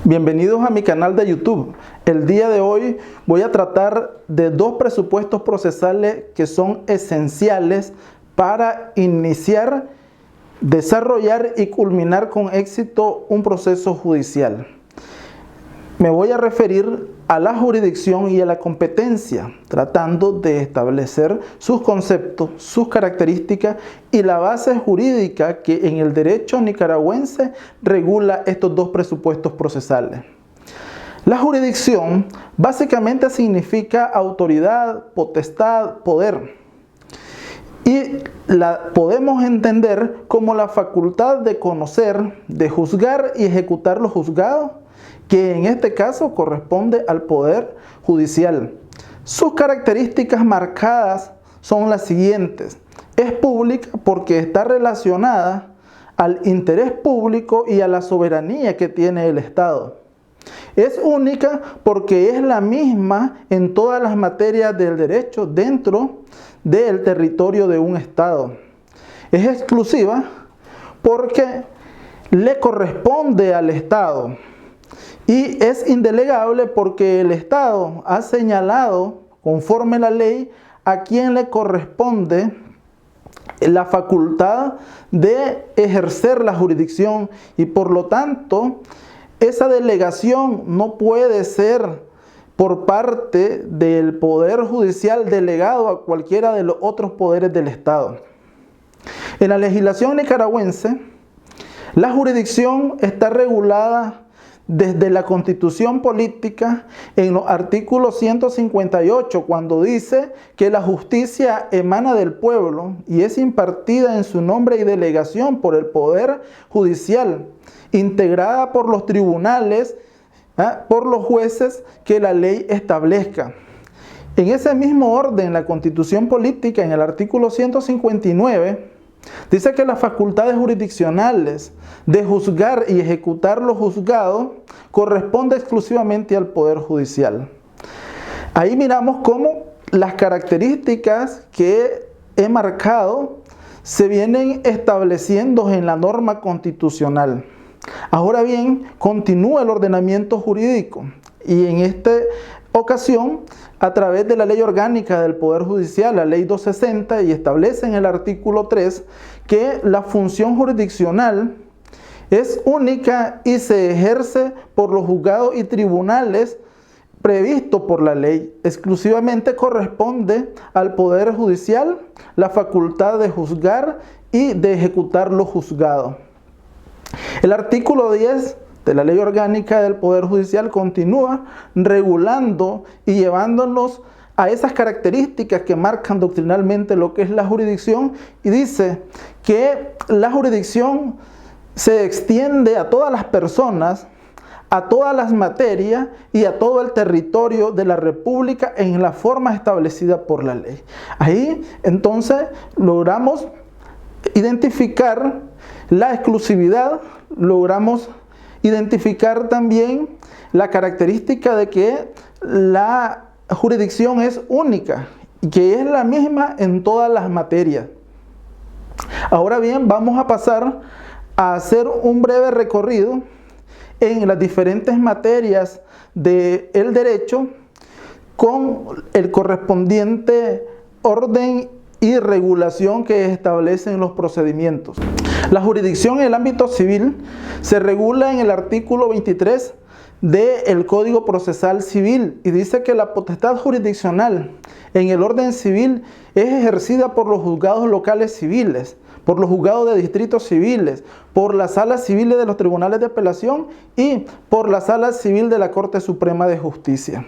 Bienvenidos a mi canal de YouTube. El día de hoy voy a tratar de dos presupuestos procesales que son esenciales para iniciar, desarrollar y culminar con éxito un proceso judicial. Me voy a referir a la jurisdicción y a la competencia, tratando de establecer sus conceptos, sus características y la base jurídica que en el derecho nicaragüense regula estos dos presupuestos procesales. La jurisdicción básicamente significa autoridad, potestad, poder. Y la podemos entender como la facultad de conocer, de juzgar y ejecutar lo juzgado, que en este caso corresponde al Poder Judicial. Sus características marcadas son las siguientes. Es pública porque está relacionada al interés público y a la soberanía que tiene el Estado. Es única porque es la misma en todas las materias del derecho dentro del territorio de un Estado. Es exclusiva porque le corresponde al Estado. Y es indelegable porque el Estado ha señalado, conforme a la ley, a quien le corresponde la facultad de ejercer la jurisdicción y por lo tanto esa delegación no puede ser por parte del Poder Judicial delegado a cualquiera de los otros poderes del Estado. En la legislación nicaragüense, la jurisdicción está regulada desde la Constitución Política en los artículos 158, cuando dice que la justicia emana del pueblo y es impartida en su nombre y delegación por el Poder Judicial, integrada por los tribunales, por los jueces que la ley establezca. En ese mismo orden, la Constitución Política, en el artículo 159, dice que las facultades jurisdiccionales de juzgar y ejecutar lo juzgado corresponde exclusivamente al Poder Judicial. Ahí miramos cómo las características que he marcado se vienen estableciendo en la norma constitucional. Ahora bien, continúa el ordenamiento jurídico y en esta ocasión, a través de la Ley Orgánica del Poder Judicial, la Ley 260, y establece en el artículo 3 que la función jurisdiccional es única y se ejerce por los juzgados y tribunales previsto por la ley. Exclusivamente corresponde al Poder Judicial la facultad de juzgar y de ejecutar lo juzgado. El artículo 10 de la Ley Orgánica del Poder Judicial continúa regulando y llevándonos a esas características que marcan doctrinalmente lo que es la jurisdicción y dice que la jurisdicción se extiende a todas las personas, a todas las materias y a todo el territorio de la República en la forma establecida por la ley. Ahí entonces logramos identificar la exclusividad, logramos identificar también la característica de que la jurisdicción es única y que es la misma en todas las materias. Ahora bien, vamos a pasar a hacer un breve recorrido en las diferentes materias del derecho con el correspondiente orden y regulación que establecen los procedimientos. La jurisdicción en el ámbito civil se regula en el artículo 23 del Código Procesal Civil y dice que la potestad jurisdiccional en el orden civil es ejercida por los juzgados locales civiles, por los juzgados de distritos civiles, por las salas civiles de los tribunales de apelación y por la sala civil de la Corte Suprema de Justicia.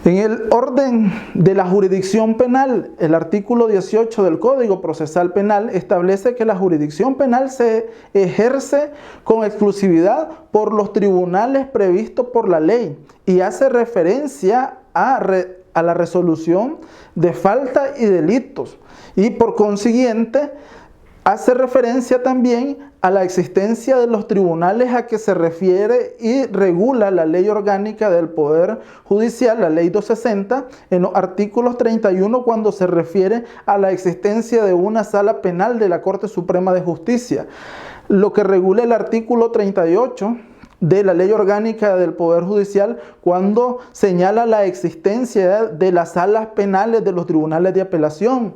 En el orden de la jurisdicción penal, el artículo 18 del Código Procesal Penal establece que la jurisdicción penal se ejerce con exclusividad por los tribunales previstos por la ley y hace referencia a la resolución de falta y delitos y por consiguiente hace referencia también a la existencia de los tribunales a que se refiere y regula la Ley Orgánica del Poder Judicial, la Ley 260, en los artículos 31 cuando se refiere a la existencia de una sala penal de la Corte Suprema de Justicia. Lo que regula el artículo 38 de la Ley Orgánica del Poder Judicial cuando señala la existencia de las salas penales de los tribunales de apelación.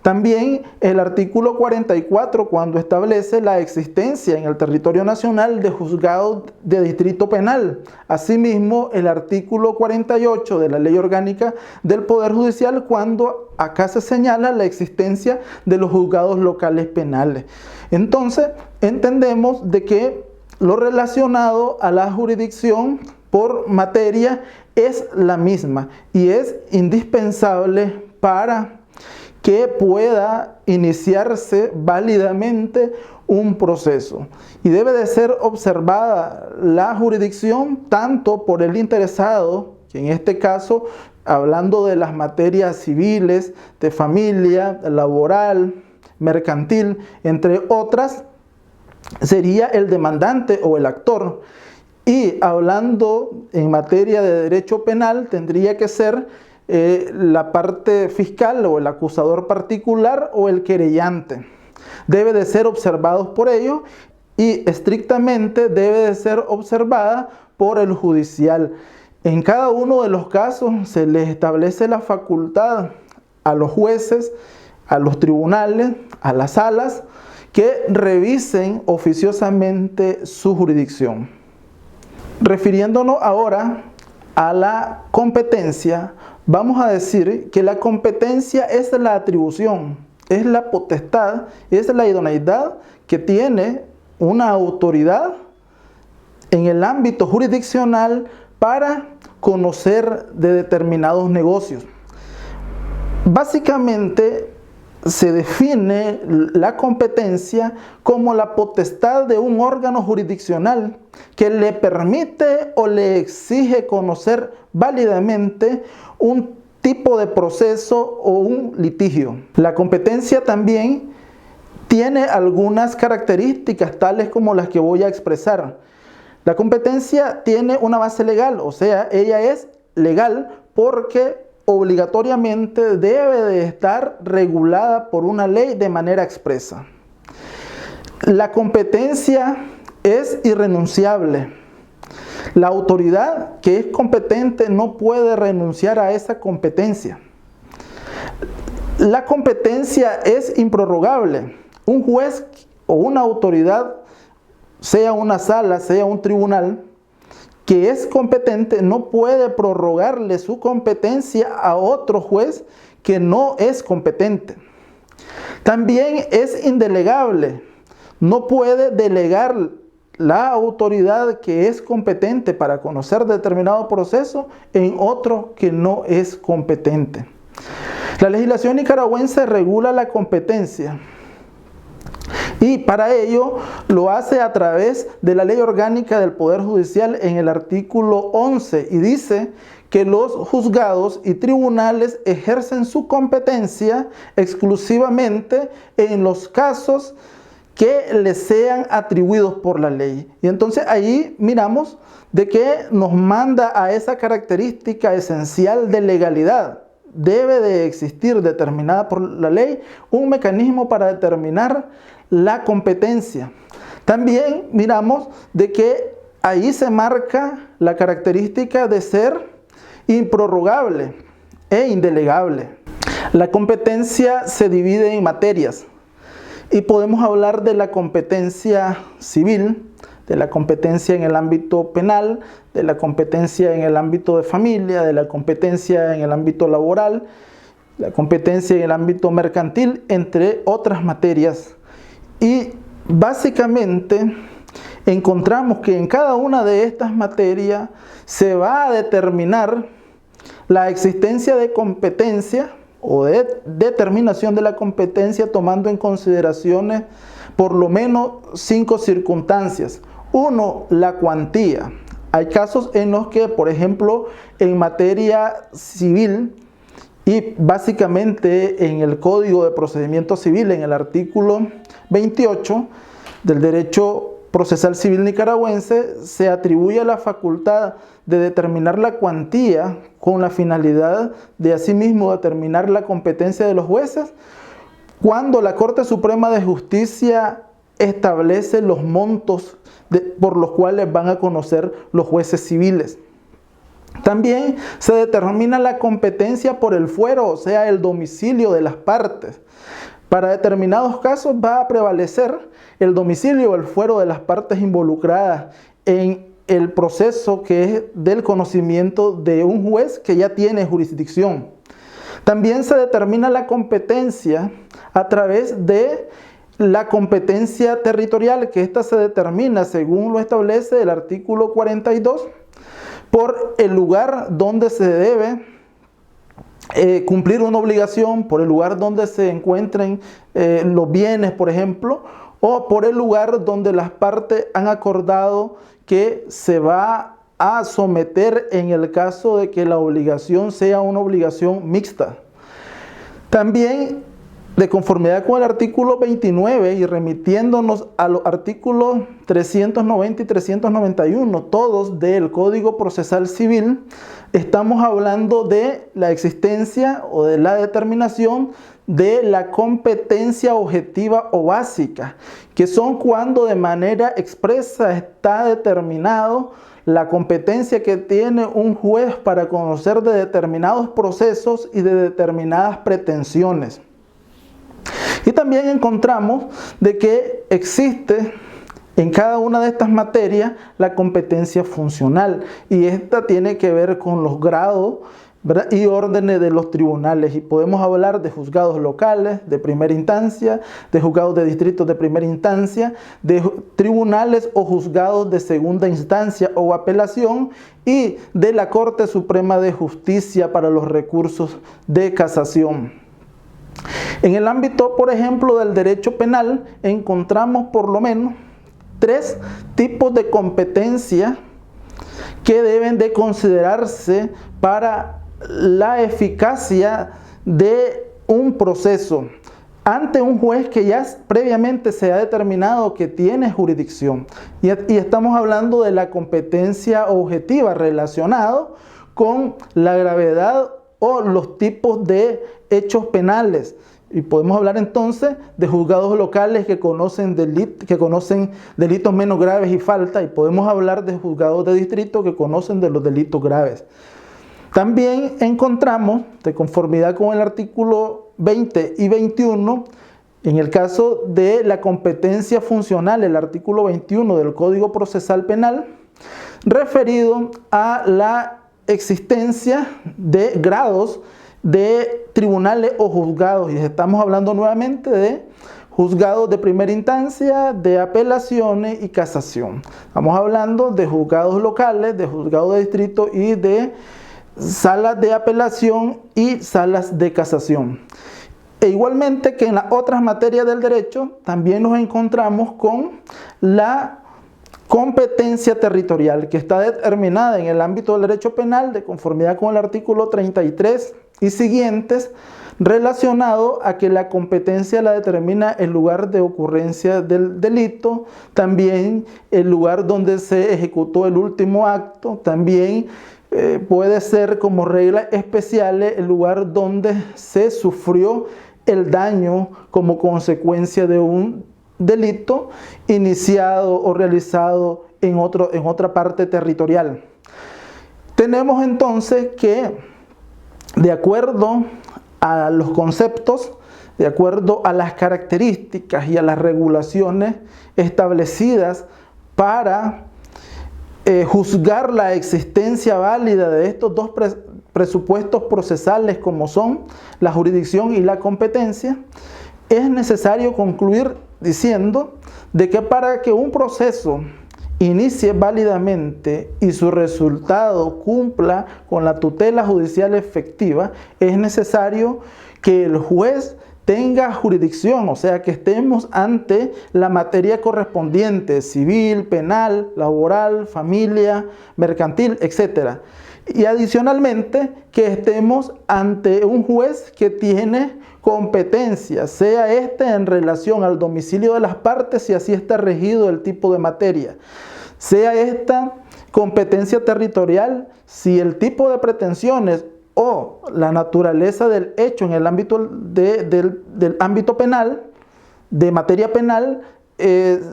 También el artículo 44 cuando establece la existencia en el territorio nacional de juzgados de distrito penal. Asimismo, el artículo 48 de la Ley Orgánica del Poder Judicial cuando acá se señala la existencia de los juzgados locales penales. Entonces, entendemos de que lo relacionado a la jurisdicción por materia es la misma y es indispensable para que pueda iniciarse válidamente un proceso. Y debe de ser observada la jurisdicción tanto por el interesado, que en este caso, hablando de las materias civiles, de familia, laboral, mercantil, entre otras, sería el demandante o el actor. Y hablando en materia de derecho penal, tendría que ser la parte fiscal o el acusador particular o el querellante. Debe de ser observados por ellos y estrictamente debe de ser observada por el judicial. En cada uno de los casos se les establece la facultad a los jueces, a los tribunales, a las salas, que revisen oficiosamente su jurisdicción. Refiriéndonos ahora a la competencia, vamos a decir que la competencia es la atribución, es la potestad, es la idoneidad que tiene una autoridad en el ámbito jurisdiccional para conocer de determinados negocios. Básicamente se define la competencia como la potestad de un órgano jurisdiccional que le permite o le exige conocer válidamente un tipo de proceso o un litigio. La competencia también tiene algunas características tales como las que voy a expresar. La competencia tiene una base legal, o sea, ella es legal porque obligatoriamente debe de estar regulada por una ley de manera expresa. La competencia es irrenunciable. La autoridad que es competente no puede renunciar a esa competencia. La competencia es improrrogable. Un juez o una autoridad, sea una sala, sea un tribunal, que es competente, no puede prorrogarle su competencia a otro juez que no es competente. También es indelegable. No puede delegar la autoridad que es competente para conocer determinado proceso en otro que no es competente. La legislación nicaragüense regula la competencia. Y para ello lo hace a través de la Ley Orgánica del Poder Judicial en el artículo 11 y dice que los juzgados y tribunales ejercen su competencia exclusivamente en los casos que les sean atribuidos por la ley. Y entonces ahí miramos de que nos manda a esa característica esencial de legalidad. Debe de existir determinada por la ley un mecanismo para determinar la competencia. También miramos de que ahí se marca la característica de ser improrrogable e indelegable. La competencia se divide en materias y podemos hablar de la competencia civil, de la competencia en el ámbito penal, de la competencia en el ámbito de familia, de la competencia en el ámbito laboral, la competencia en el ámbito mercantil, entre otras materias. Y básicamente encontramos que en cada una de estas materias se va a determinar la existencia de competencia o de determinación de la competencia tomando en consideraciones por lo menos 5 circunstancias. 1, la cuantía. Hay casos en los que, por ejemplo, en materia civil y básicamente en el Código de Procedimiento Civil, en el artículo 28 del Derecho Procesal Civil Nicaragüense, se atribuye la facultad de determinar la cuantía con la finalidad de asimismo determinar la competencia de los jueces cuando la Corte Suprema de Justicia establece los montos por los cuales van a conocer los jueces civiles. También se determina la competencia por el fuero, o sea, el domicilio de las partes. Para determinados casos va a prevalecer el domicilio o el fuero de las partes involucradas en el proceso que es del conocimiento de un juez que ya tiene jurisdicción. También se determina la competencia a través de la competencia territorial, que ésta se determina según lo establece el artículo 42 por el lugar donde se debe cumplir una obligación, por el lugar donde se encuentren los bienes, por ejemplo, o por el lugar donde las partes han acordado que se va a someter en el caso de que la obligación sea una obligación mixta. También, de conformidad con el artículo 29 y remitiéndonos a los artículos 390 y 391, todos del Código Procesal Civil, estamos hablando de la existencia o de la determinación de la competencia objetiva o básica, que son cuando de manera expresa está determinado la competencia que tiene un juez para conocer de determinados procesos y de determinadas pretensiones. Y también encontramos de que existe en cada una de estas materias la competencia funcional, y esta tiene que ver con los grados, ¿verdad?, y órdenes de los tribunales, y podemos hablar de juzgados locales de primera instancia, de juzgados de distritos de primera instancia, de tribunales o juzgados de segunda instancia o apelación, y de la Corte Suprema de Justicia para los recursos de casación. En el ámbito, por ejemplo, del derecho penal, encontramos por lo menos 3 tipos de competencia que deben de considerarse para la eficacia de un proceso ante un juez que ya previamente se ha determinado que tiene jurisdicción. Y estamos hablando de la competencia objetiva relacionado con la gravedad o los tipos de hechos penales. Y podemos hablar entonces de juzgados locales que conocen delitos menos graves y falta, y podemos hablar de juzgados de distrito que conocen de los delitos graves. También encontramos, de conformidad con el artículo 20 y 21, en el caso de la competencia funcional, el artículo 21 del Código Procesal Penal, referido a la existencia de grados de tribunales o juzgados, y estamos hablando nuevamente de juzgados de primera instancia, de apelaciones y casación. Estamos hablando de juzgados locales, de juzgados de distrito y de salas de apelación y salas de casación. E igualmente que en las otras materias del derecho, también nos encontramos con la competencia territorial, que está determinada en el ámbito del derecho penal de conformidad con el artículo 33 y siguientes, relacionado a que la competencia la determina el lugar de ocurrencia del delito, también el lugar donde se ejecutó el último acto, también puede ser como reglas especiales el lugar donde se sufrió el daño como consecuencia de un delito iniciado o realizado en otra parte territorial. Tenemos entonces que, de acuerdo a los conceptos, de acuerdo a las características y a las regulaciones establecidas para juzgar la existencia válida de estos dos presupuestos procesales, como son la jurisdicción y la competencia, es necesario concluir diciendo de que para que un proceso inicie válidamente y su resultado cumpla con la tutela judicial efectiva, es necesario que el juez tenga jurisdicción, o sea, que estemos ante la materia correspondiente, civil, penal, laboral, familia, mercantil, etc. Y adicionalmente, que estemos ante un juez que tiene competencia, sea este en relación al domicilio de las partes, si así está regido el tipo de materia, sea esta competencia territorial, si el tipo de pretensiones o la naturaleza del hecho en el ámbito del ámbito penal, de materia penal,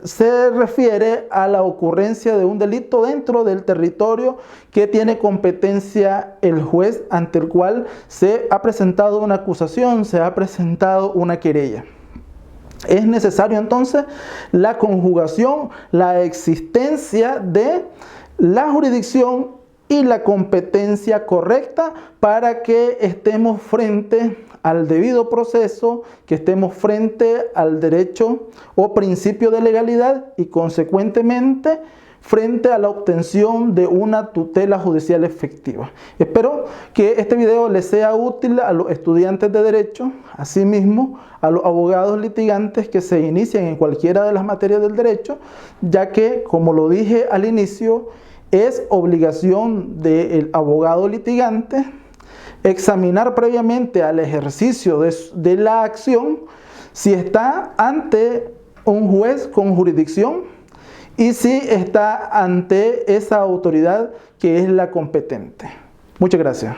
se refiere a la ocurrencia de un delito dentro del territorio que tiene competencia el juez ante el cual se ha presentado una acusación, se ha presentado una querella. Es necesario entonces la conjugación, la existencia de la jurisdicción y la competencia correcta para que estemos frente al debido proceso, que estemos frente al derecho o principio de legalidad y consecuentemente frente a la obtención de una tutela judicial efectiva. Espero que este video les sea útil a los estudiantes de derecho, asimismo a los abogados litigantes que se inician en cualquiera de las materias del derecho, ya que, como lo dije al inicio, es obligación del abogado litigante examinar previamente al ejercicio de la acción si está ante un juez con jurisdicción y si está ante esa autoridad que es la competente. Muchas gracias.